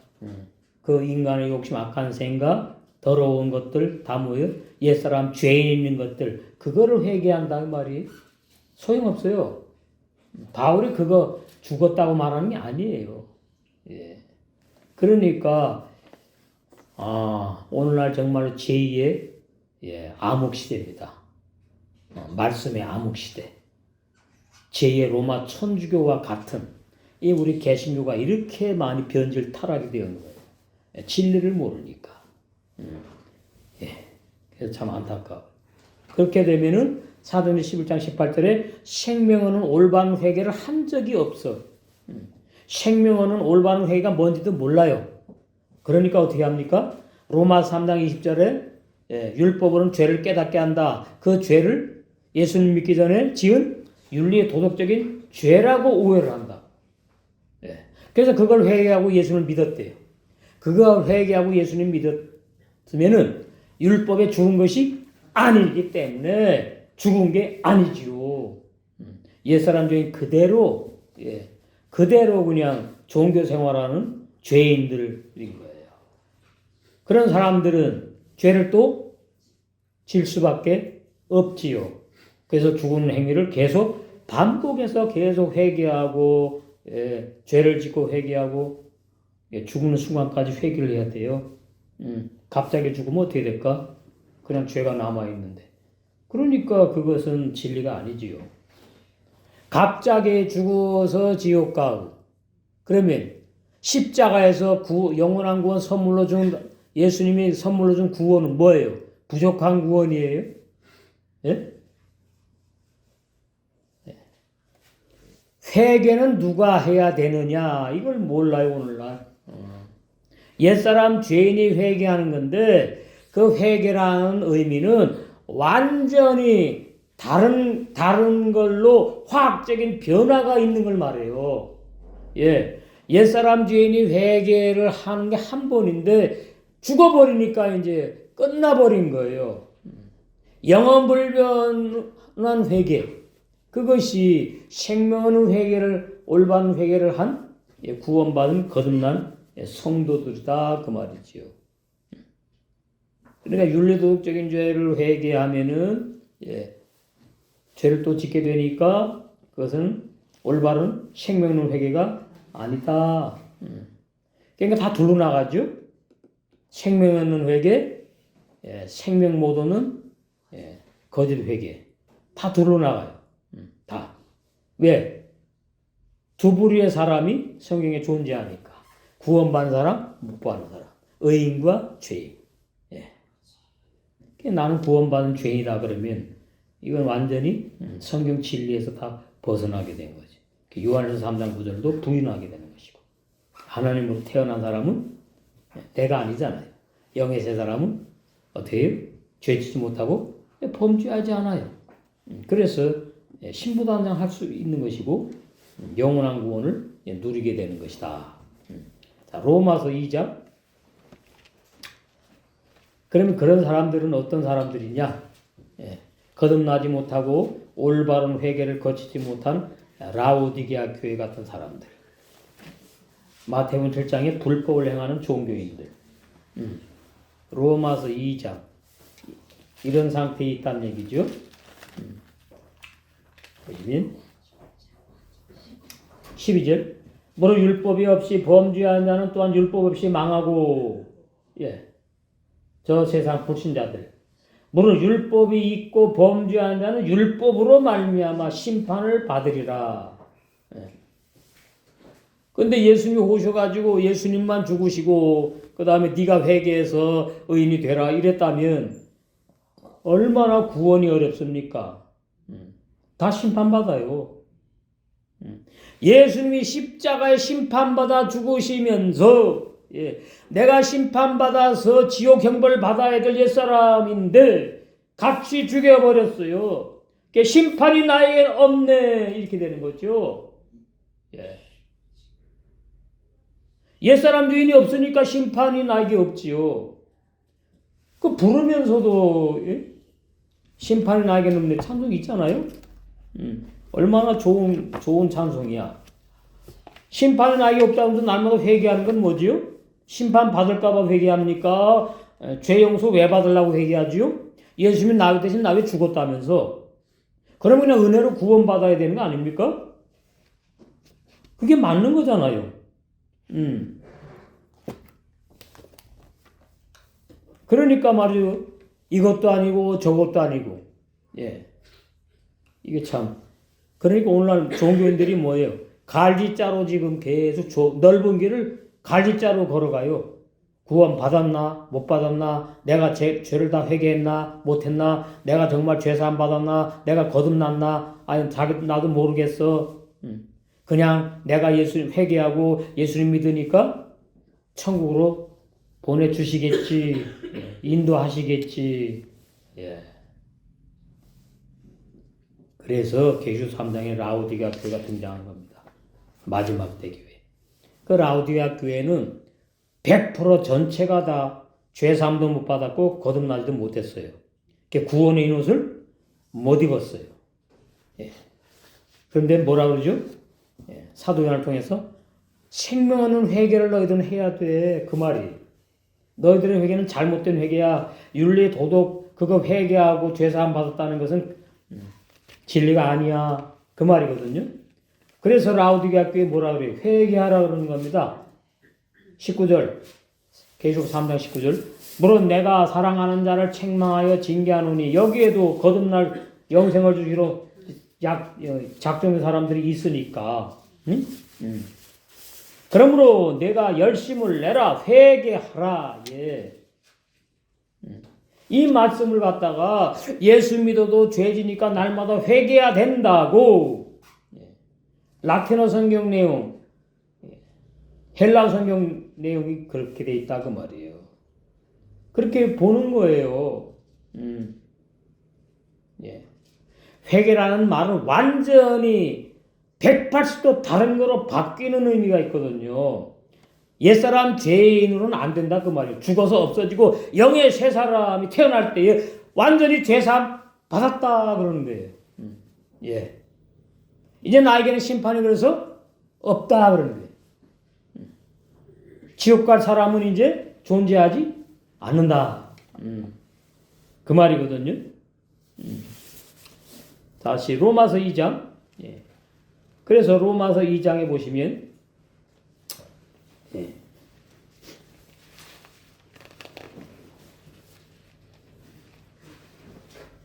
그 인간의 욕심, 악한 생각, 더러운 것들 다 뭐예요? 옛사람 죄인 있는 것들 그거를 회개한다는 말이 소용없어요. 바울이 그거 죽었다고 말하는 게 아니에요. 예. 그러니까 오늘날 정말 제2의 암흑 시대입니다. 말씀의 암흑 시대. 제2의 로마 천주교와 같은 이 우리 개신교가 이렇게 많이 변질 타락이 되는 거예요. 진리를 모르니까. 그래서 참 안타까워. 그렇게 되면은 사도행전 11장 18절에 생명은 올바른 회개를 한 적이 없어. 생명은 올바른 회개가 뭔지도 몰라요. 그러니까 어떻게 합니까? 로마 3장 20절에 율법으로는 죄를 깨닫게 한다. 그 죄를 예수님 믿기 전에 지은 윤리의 도덕적인 죄라고 오해를 한다. 그래서 그걸 회개하고 예수님을 믿었대요. 그걸 회개하고 예수님 믿었으면은 율법에 죽은 것이 아니기 때문에 죽은 게 아니지요. 옛사람 중에 그대로 그냥 종교 생활하는 죄인들인 거예요. 그런 사람들은 죄를 또 질 수밖에 없지요. 그래서 죽은 행위를 계속 반복해서 계속 회개하고 죄를 짓고 회개하고 죽는 순간까지 회개를 해야 돼요. 갑자기 죽으면 어떻게 될까? 그냥 죄가 남아있는데. 그러니까 그것은 진리가 아니지요. 갑자기 죽어서 지옥 가고 그러면 십자가에서 영원한 구원 선물로 준 예수님이 선물로 준 구원은 뭐예요? 부족한 구원이에요? 예? 회개는 누가 해야 되느냐? 이걸 몰라요, 오늘날. 옛사람 죄인이 회개하는 건데 그 회개라는 의미는 완전히 다른 걸로 화학적인 변화가 있는 걸 말해요. 옛사람 죄인이 회개를 하는 게 한 번인데 죽어버리니까 이제 끝나버린 거예요. 영원불변한 회개. 그것이 생명의 회개를 올바른 회개를 한 구원받은 거듭난 성도들이다 그 말이지요. 그러니까 윤리도덕적인 죄를 회개하면은 죄를 또 짓게 되니까 그것은 올바른 생명의 회개가 아니다. 그러니까 다 둘로 나가죠. 생명 없는 회개, 생명 못 얻는 거짓 회개. 다 둘로 나가요. 다. 왜? 두 부류의 사람이 성경에 존재하니까. 구원받는 사람, 못 받는 사람. 의인과 죄인. 나는 구원받은 죄인이다 그러면 이건 완전히 성경 진리에서 다 벗어나게 된 거지. 요한일서 3장 9절도 부인하게 되는 것이고. 하나님으로 태어난 사람은 내가 아니잖아요. 영의 세 사람은 어떻게 해요? 죄짓지 못하고 범죄하지 않아요. 그래서 신부단장 할 수 있는 것이고 영원한 구원을 누리게 되는 것이다. 자, 로마서 2장. 그러면 그런 사람들은 어떤 사람들이냐? 거듭나지 못하고 올바른 회개를 거치지 못한 라오디게아 교회 같은 사람들. 마태복음 7장에 불법을 행하는 종교인들. 로마서 2장. 이런 상태에 있다는 얘기죠. 보시면 12절. 무릇 율법이 없이 범죄한 자는 또한 율법 없이 망하고 저 세상 불신자들. 무릇 율법이 있고 범죄한 자는 율법으로 말미암아 심판을 받으리라. 근데 예수님이 오셔가지고 예수님만 죽으시고 그 다음에 네가 회개해서 의인이 되라 이랬다면 얼마나 구원이 어렵습니까? 다 심판받아요. 예수님이 십자가에 심판받아 죽으시면서 내가 심판받아서 지옥 형벌 받아야 될 옛사람인데 같이 죽여버렸어요. 심판이 나에게 없네 이렇게 되는 거죠. 옛사람 주인이 없으니까 심판이 나에게 없지요. 그 부르면서도 심판이 나에게 없네 찬송이 있잖아요. 얼마나 좋은 찬송이야. 심판이 나에게 없다고 해서 날마다 회개하는 건 뭐지요? 심판 받을까봐 회개합니까? 죄 용서 왜 받으려고 회개하지요? 예수님이 나 대신 나 왜 죽었다면서? 그러면 그냥 은혜로 구원받아야 되는 거 아닙니까? 그게 맞는 거잖아요. 그러니까 말이요. 이것도 아니고 저것도 아니고. 이게 참. 그러니까 오늘날 종교인들이 뭐예요? 갈지자로 지금 계속 넓은 길을 갈지자로 걸어가요. 구원 받았나 못 받았나, 내가 죄를 다 회개했나 못했나, 내가 정말 죄사함 받았나, 내가 거듭났나, 아니 나도 모르겠어. 그냥 내가 예수님 회개하고 예수님 믿으니까 천국으로 보내주시겠지, 인도하시겠지. 그래서 계시록 3장에 라오디게아 교회가 등장한 겁니다. 마지막 대교회. 그 라오디게아 교회는 100% 전체가 다 죄사함도 못 받았고 거듭나지도 못했어요. 구원의 인옷을 못 입었어요. 그런데 뭐라 그러죠? 사도행전을 통해서 생명하는 회개를 너희들은 해야 돼. 그 말이. 너희들의 회개는 잘못된 회개야. 윤리 도덕 그거 회개하고 죄사함 받았다는 것은 진리가 아니야. 그 말이거든요. 그래서 라오디게아 교회 뭐라 그래요? 회개하라 그러는 겁니다. 19절. 계시록 3장 19절. 물론 내가 사랑하는 자를 책망하여 징계하노니 여기에도 거듭날 영생을 주기로 작정된 사람들이 있으니까. 그러므로 내가 열심을 내라. 회개하라. 이 말씀을 갖다가 예수 믿어도 죄지니까 날마다 회개해야 된다고. 라틴어 성경 내용, 헬라 성경 내용이 그렇게 돼 있다 그 말이에요. 그렇게 보는 거예요. 회개라는 말은 완전히 180도 다른 거로 바뀌는 의미가 있거든요. 옛사람 죄인으로는 안 된다 그 말이에요. 죽어서 없어지고 영의 새 사람이 태어날 때에 완전히 죄사함 받았다 그러는 거예요. 이제 나에게는 심판이 그래서 없다 그러는 거예요. 지옥 갈 사람은 이제 존재하지 않는다. 그 말이거든요. 다시 로마서 2장. 그래서 로마서 2장에 보시면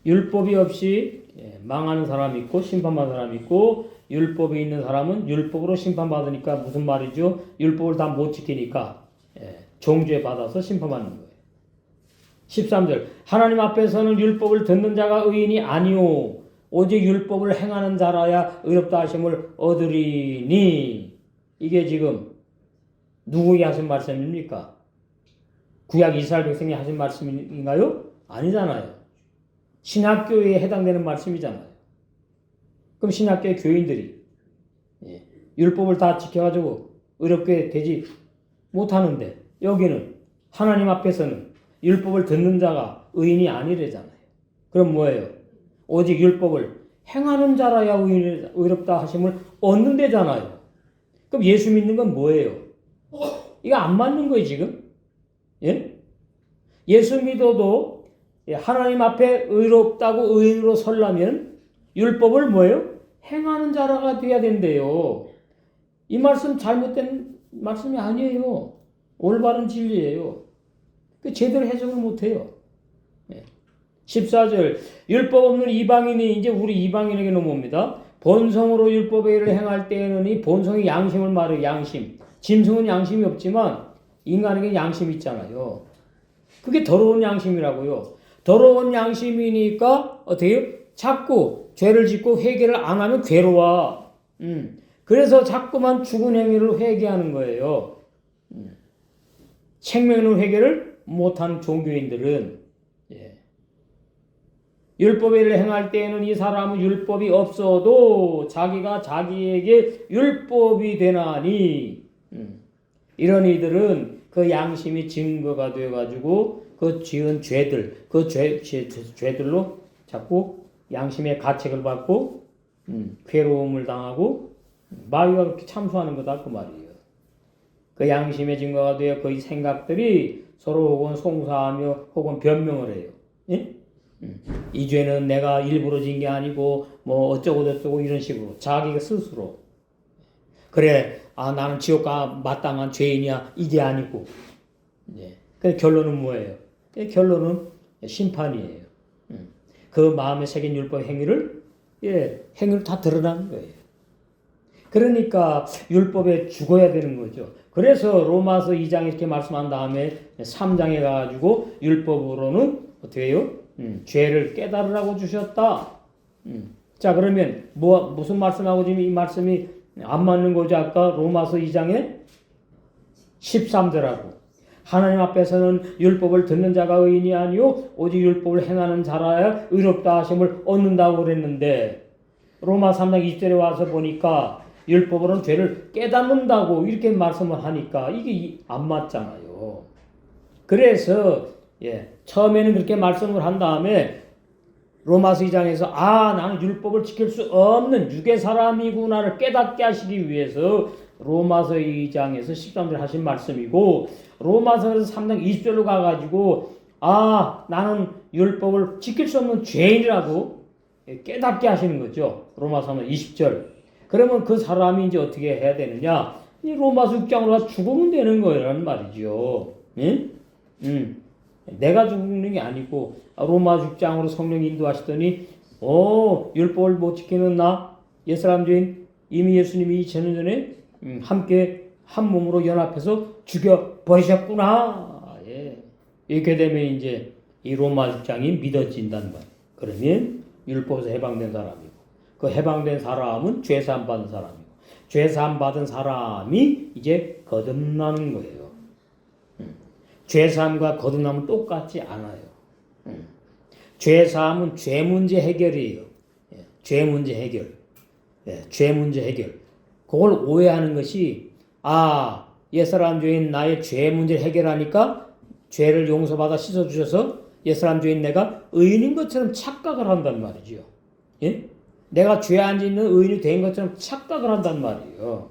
율법이 없이 망하는 사람이 있고 심판받는 사람이 있고, 율법이 있는 사람은 율법으로 심판받으니까 무슨 말이죠? 율법을 다 못 지키니까 종죄 받아서 심판받는 거예요. 13절. 하나님 앞에서는 율법을 듣는 자가 의인이 아니오 오직 율법을 행하는 자라야 의롭다 하심을 얻으리니. 이게 지금 누구에게 하신 말씀입니까? 구약 이스라엘 백성이 하신 말씀인가요? 아니잖아요. 신학교에 해당되는 말씀이잖아요. 그럼 신학교의 교인들이 율법을 다 지켜가지고 의롭게 되지 못하는데, 여기는 하나님 앞에서는 율법을 듣는 자가 의인이 아니래잖아요. 그럼 뭐예요? 오직 율법을 행하는 자라야 의롭다 하심을 얻는다잖아요. 그럼 예수 믿는 건 뭐예요? 이거 안 맞는 거예요 지금. 예수 믿어도 하나님 앞에 의롭다고 의인으로 서려면 율법을 뭐예요? 행하는 자라가 돼야 된대요. 이 말씀 잘못된 말씀이 아니에요. 올바른 진리예요. 제대로 해석을 못해요. 14절. 율법 없는 이방인이, 이제 우리 이방인에게 넘어옵니다. 본성으로 율법의 일을 행할 때에는 이 본성의 양심을 말해요. 양심. 짐승은 양심이 없지만 인간에게 양심이 있잖아요. 그게 더러운 양심이라고요. 더러운 양심이니까 어떻게 해요? 자꾸 죄를 짓고 회개를 안 하면 괴로워. 그래서 자꾸만 죽은 행위를 회개하는 거예요. 생명의 회개를 못하는 종교인들은 율법을 행할 때에는 이 사람은 율법이 없어도 자기가 자기에게 율법이 되나니 이런 이들은 그 양심이 증거가 되어가지고 그 지은 죄들, 그 죄들로 자꾸 양심의 가책을 받고 괴로움을 당하고 마귀가 그렇게 참수하는 거다 그 말이에요. 그 양심의 증거가 되어 그 생각들이 서로 혹은 송사하며 혹은 변명을 해요. 예? 이 죄는 내가 일부러 진 게 아니고 뭐 어쩌고 저쩌고 이런 식으로 자기가 스스로 그래 나는 지옥 가 마땅한 죄인이야 이게 아니고 그 결론은 뭐예요? 결론은 심판이에요. 그 마음에 새긴 율법 행위를 행위를 다 드러나는 거예요. 그러니까 율법에 죽어야 되는 거죠. 그래서 로마서 2장 이렇게 말씀한 다음에 3장에 가가지고 율법으로는 어떻게 해요? 죄를 깨달으라고 주셨다. 자 그러면 무슨 말씀하고 지금 이 말씀이 안 맞는 거죠? 아까 로마서 2장에 13절하고 하나님 앞에서는 율법을 듣는 자가 의인이 아니요 오직 율법을 행하는 자라야 의롭다 하심을 얻는다고 그랬는데 로마 3장 20절에 와서 보니까 율법으로는 죄를 깨닫는다고 이렇게 말씀을 하니까 이게 안 맞잖아요. 그래서 처음에는 그렇게 말씀을 한 다음에 로마서 2장에서 나는 율법을 지킬 수 없는 육의 사람이구나를 깨닫게 하시기 위해서 로마서 2장에서 13절 하신 말씀이고 로마서에서 3장 20절로 가가지고 나는 율법을 지킬 수 없는 죄인이라고 깨닫게 하시는 거죠. 로마서 20절. 그러면 그 사람이 이제 어떻게 해야 되느냐? 이 로마서 6장으로 가서 죽으면 되는 거라는 말이죠. 내가 죽는 게 아니고 로마 6장으로 성령이 인도하시더니 율법을 못 지키는 나 옛사람 죄인 이미 예수님이 2000년 전에 함께 한 몸으로 연합해서 죽여버리셨구나. 이렇게 되면 이제 이 로마 6장이 믿어진다는 거예요. 그러면 율법에서 해방된 사람이고 그 해방된 사람은 죄사함 받은 사람이고 죄사함 받은 사람이 이제 거듭나는 거예요. 죄사함과 거듭남은 똑같지 않아요. 죄사함은 죄 문제 해결이에요. 죄 문제 해결. 죄 문제 해결. 그걸 오해하는 것이 옛사람 죄인 나의 죄 문제를 해결하니까 죄를 용서받아 씻어주셔서 옛사람 죄인 내가 의인인 것처럼 착각을 한단 말이죠. 내가 죄 안 짓는 의인이 된 것처럼 착각을 한단 말이에요.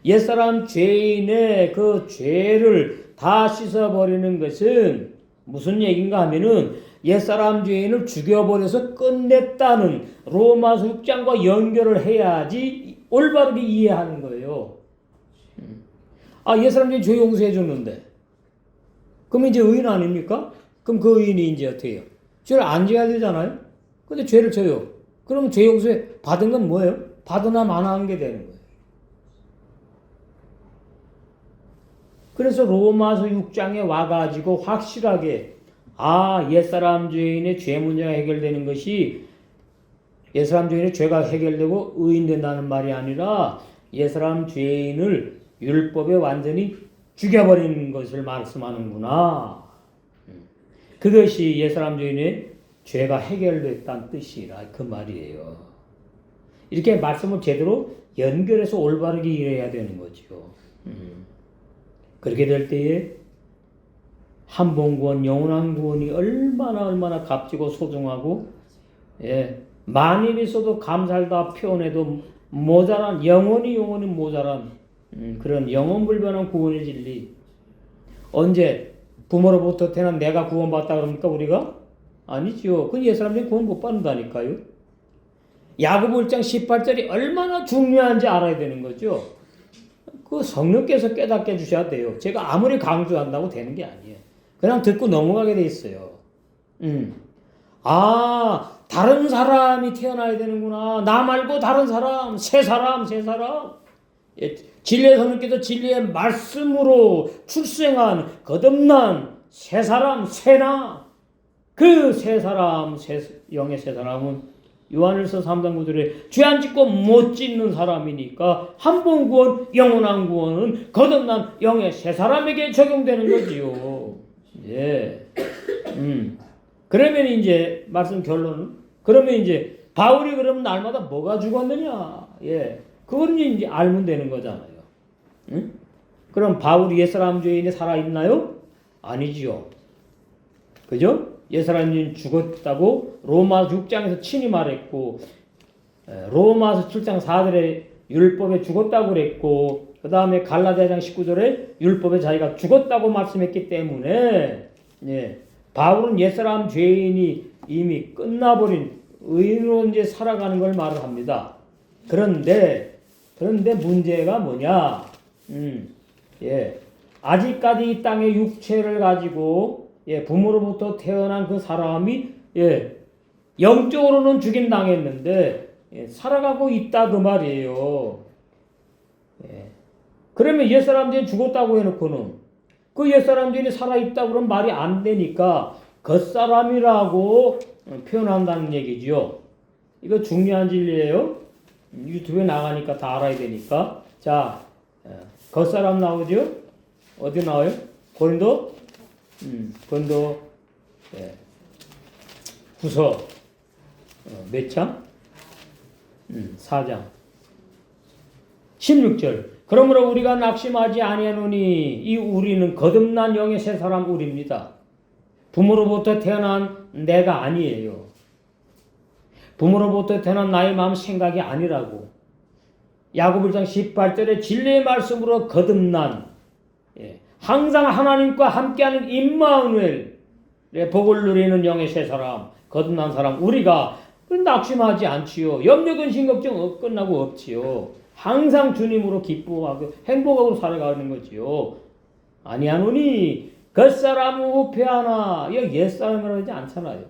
옛사람 죄인의 그 죄를 다 씻어버리는 것은 무슨 얘기인가 하면은 옛사람 죄인을 죽여버려서 끝냈다는 로마서 6장과 연결을 해야지 올바르게 이해하는 거예요. 옛사람 죄인 죄 용서해 줬는데 그럼 이제 의인 아닙니까? 그럼 그 의인이 이제 어떻게 해요? 죄를 안 지어야 되잖아요? 근데 죄를 져요. 그럼 죄 용서해 받은 건 뭐예요? 받으나 마나한 게 되는 거예요. 그래서 로마서 6장에 와가지고 확실하게 옛사람 죄인의 죄 문제가 해결되는 것이 옛사람 죄인의 죄가 해결되고 의인된다는 말이 아니라 옛사람 죄인을 율법에 완전히 죽여버리는 것을 말씀하는구나. 그것이 옛사람 죄인의 죄가 해결됐다는 뜻이라 그 말이에요. 이렇게 말씀을 제대로 연결해서 올바르게 이해해야 되는 거죠. 그렇게 될 때에 한봉구원, 영원한 구원이 얼마나 값지고 소중하고 만일 있어도 감사를 다 표현해도 모자란 영원히 모자란 그런 영원불변한 구원의 진리. 언제 부모로부터 태어난 내가 구원받다 그럽니까 우리가? 아니죠. 그건 옛사람들이 구원 못 받는다니까요. 야고보 1장 18절이 얼마나 중요한지 알아야 되는 거죠. 그 성령께서 깨닫게 해주셔야 돼요. 제가 아무리 강조한다고 되는 게 아니에요. 그냥 듣고 넘어가게 돼 있어요. 다른 사람이 태어나야 되는구나. 나 말고 다른 사람, 새 사람. 진리의 성령께서 진리의 말씀으로 출생한 거듭난 새 사람, 새나 그 세 사람, 영의 세 사람은 요한일서 3장 9절에 죄 안 짓고 못 짓는 사람이니까 한 번 구원, 영원한 구원은 거듭난 영의 세 사람에게 적용되는 거지요. 예. 그러면 이제 말씀 결론은 그러면 이제 바울이 그러면 날마다 뭐가 죽었느냐? 예. 그걸 이제 알면 되는 거잖아요. 응? 그럼 바울이 옛사람 죄인이 살아있나요? 아니지요. 그죠? 옛사람이 죽었다고 로마서 6장에서 친히 말했고 로마서 7장 4절에 율법에 죽었다고 그랬고 그 다음에 갈라디아장 19절에 율법에 자기가 죽었다고 말씀했기 때문에 예, 바울은 옛사람 죄인이 이미 끝나버린 의인으로 이제 살아가는 걸 말을 합니다. 그런데 문제가 뭐냐? 예, 아직까지 이 땅의 육체를 가지고 예, 부모로부터 태어난 그 사람이 예, 영적으로는 죽임 당했는데 예, 살아가고 있다 그 말이에요. 예. 그러면 옛사람들이 죽었다고 해놓고는 그 옛사람들이 살아있다고 그러면 말이 안 되니까 겉사람이라고 표현한다는 얘기죠. 이거 중요한 진리예요. 유튜브에 나가니까 다 알아야 되니까. 자, 겉사람 나오죠? 어디 나와요? 고린도? 고린도 예. 후서 몇 장? 4장 16절. 그러므로 우리가 낙심하지 아니하노니 이 우리는 거듭난 영의 새 사람 우리입니다. 부모로부터 태어난 내가 아니에요. 부모로부터 태어난 나의 마음 생각이 아니라고. 야고보 1장 18절에 진리의 말씀으로 거듭난 예. 항상 하나님과 함께하는 임마누엘의 복을 누리는 영의 새 사람, 거듭난 사람 우리가 낙심하지 않지요. 염려 근심 걱정 끝나고 없지요. 항상 주님으로 기뻐하고 행복하고 살아가는 거지요. 아니하노니 겉사람은 후패하나. 여기 옛사람이라고 하지 않잖아요.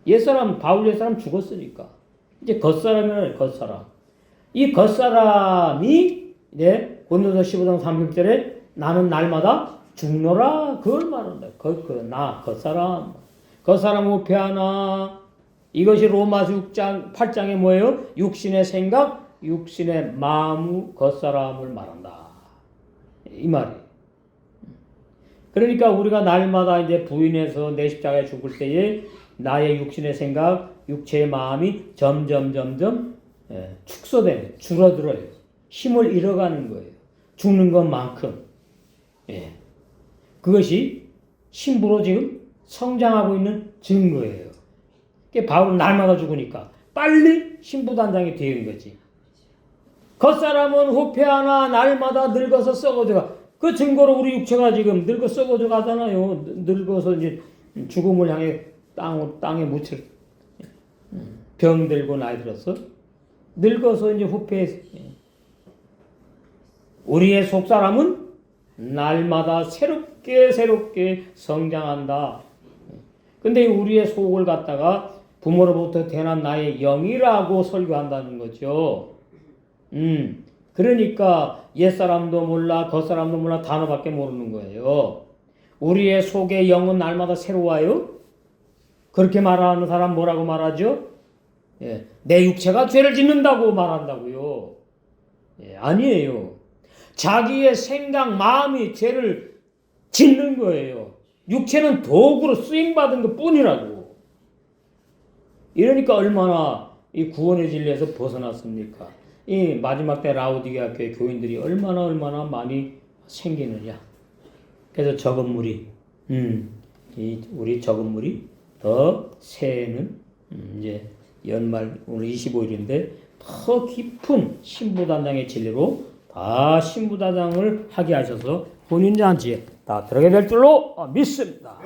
옛사람, 바울 옛사람 죽었으니까 이제 겉사람이라는 겉사람. 이 겉사람이 네, 고린도서 15장 30절에 나는 날마다 죽노라 그걸 말한다. 겉사람. 겉사람 후패하나. 이것이 로마서 6장 8장에 뭐예요? 육신의 생각, 육신의 마음, 겉사람을 말한다. 이 말이에요. 그러니까 우리가 날마다 이제 부인해서 내 십자가에 죽을 때에 나의 육신의 생각, 육체의 마음이 점점 축소돼요. 줄어들어요. 힘을 잃어가는 거예요. 죽는 것만큼. 예. 그것이 신부로 지금 성장하고 있는 증거예요. 바울은 날마다 죽으니까 빨리 신부단장이 되는 거지. 겉사람은 후패하나 날마다 늙어서 썩어져가. 그 증거로 우리 육체가 지금 늙어 썩어져 가잖아요. 늙어서 이제 죽음을 향해 땅에 묻혀 병들고 나이 들어서 늙어서 이제 후패. 우리의 속사람은 날마다 새롭게 성장한다. 근데 우리의 속을 갖다가 부모로부터 태어난 나의 영이라고 설교한다는 거죠. 그러니까 옛사람도 몰라 겉사람도 몰라 단어밖에 모르는 거예요. 우리의 속의 영은 날마다 새로워요. 그렇게 말하는 사람 뭐라고 말하죠? 예, 내 육체가 죄를 짓는다고 말한다고요. 예, 아니에요. 자기의 생각, 마음이 죄를 짓는 거예요. 육체는 도구로 쓰임받은 것 뿐이라고. 이러니까 얼마나 이 구원의 진리에서 벗어났습니까? 이 마지막 때 라오디게아 교회 교인들이 얼마나 많이 생기느냐. 그래서 적은 물이, 우리 적은 물이 더 새해는 이제 연말 오늘 25일인데 더 깊은 신부단장의 진리로 다 신부단장을 하게 하셔서 혼인잔치에 다 들어가게 될 줄로 믿습니다.